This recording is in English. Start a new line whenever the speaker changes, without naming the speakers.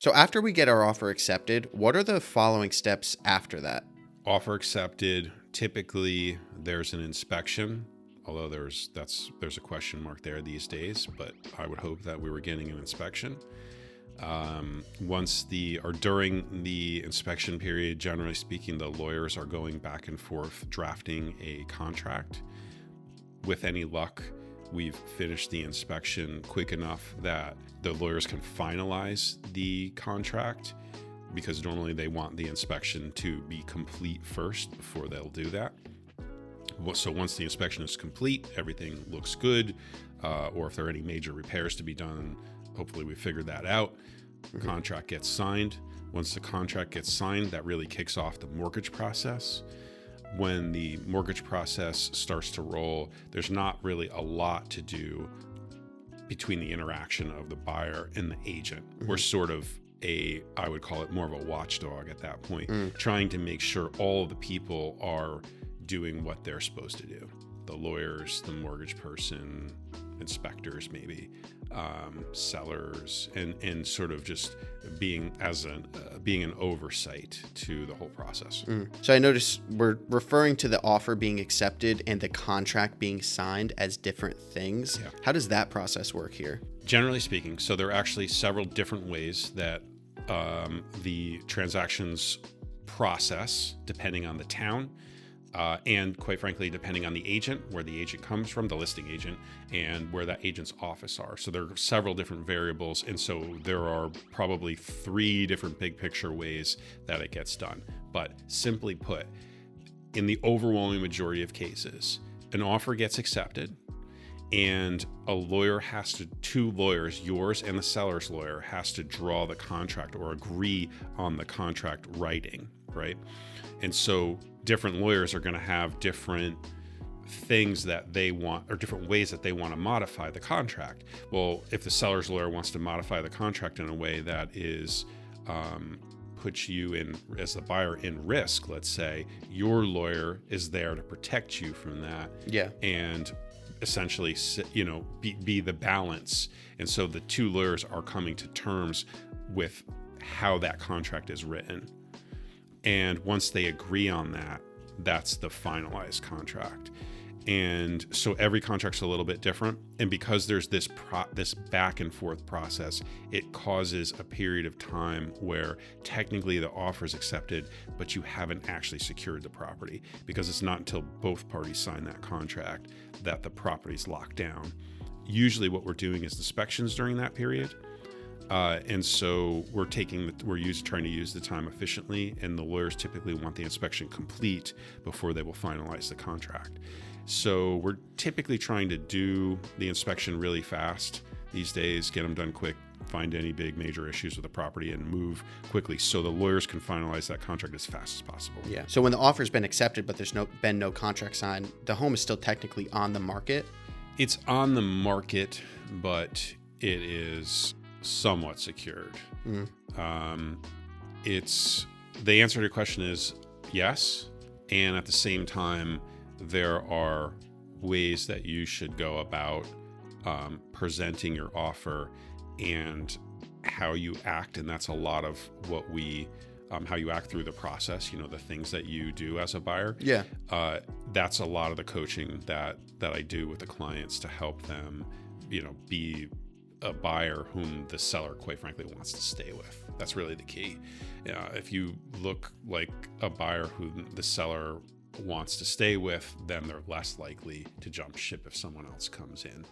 So after we get our offer accepted, what are the following steps after that?
Offer accepted. Typically, there's an inspection, although there's a question mark there these days, but I would hope that we were getting an inspection. During the inspection period, generally speaking, the lawyers are going back and forth drafting a contract. With any luck, we've finished the inspection quick enough that the lawyers can finalize the contract, because normally they want the inspection to be complete first before they'll do that. So once the inspection is complete, everything looks good, or if there are any major repairs to be done, hopefully we figured that out. Contract gets signed. Once the contract gets signed, that really kicks off the mortgage process. When the mortgage process starts to roll, there's not really a lot to do between the interaction of the buyer and the agent. We're sort of I would call it more of a watchdog at that point, trying to make sure all of the people are doing what they're supposed to do. The lawyers, the mortgage person, inspectors maybe, sellers, and sort of just being an oversight to the whole process.
So I noticed we're referring to the offer being accepted and the contract being signed as different things.
Yeah.
How does that process work here?
Generally speaking, so there are actually several different ways that the transactions process, depending on the town, and quite frankly, depending on the agent, where the agent comes from, the listing agent, and where that agent's office are. So there are several different variables. And so there are probably 3 different big picture ways that it gets done. But simply put, in the overwhelming majority of cases, an offer gets accepted, and two lawyers, yours and the seller's lawyer, has to draw the contract or agree on the contract writing, right? And so different lawyers are going to have different things that they want, or different ways that they want to modify the contract. Well, if the seller's lawyer wants to modify the contract in a way that is puts you in, as the buyer, in risk, let's say, your lawyer is there to protect you from that.
Yeah.
And essentially, be the balance. And so the 2 lawyers are coming to terms with how that contract is written. And once they agree on that, that's the finalized contract. And so every contract's a little bit different. And because there's this back and forth process, it causes a period of time where technically the offer is accepted, but you haven't actually secured the property, because it's not until both parties sign that contract that the property's locked down. Usually what we're doing is inspections during that period. And so we're trying to use the time efficiently, and the lawyers typically want the inspection complete before they will finalize the contract. So we're typically trying to do the inspection really fast these days, get them done quick, find any big major issues with the property, and move quickly so the lawyers can finalize that contract as fast as possible.
Yeah. So when the offer's been accepted, but there's been no contract signed, the home is still technically on the market?
It's on the market, but it is somewhat secured. The answer to your question is yes. And at the same time, there are ways that you should go about presenting your offer and how you act. And that's a lot of what how you act through the process, the things that you do as a buyer.
Yeah.
That's a lot of the coaching that I do with the clients to help them, be a buyer whom the seller, quite frankly, wants to stay with. That's really the key. If you look like a buyer who the seller wants to stay with, then they're less likely to jump ship if someone else comes in.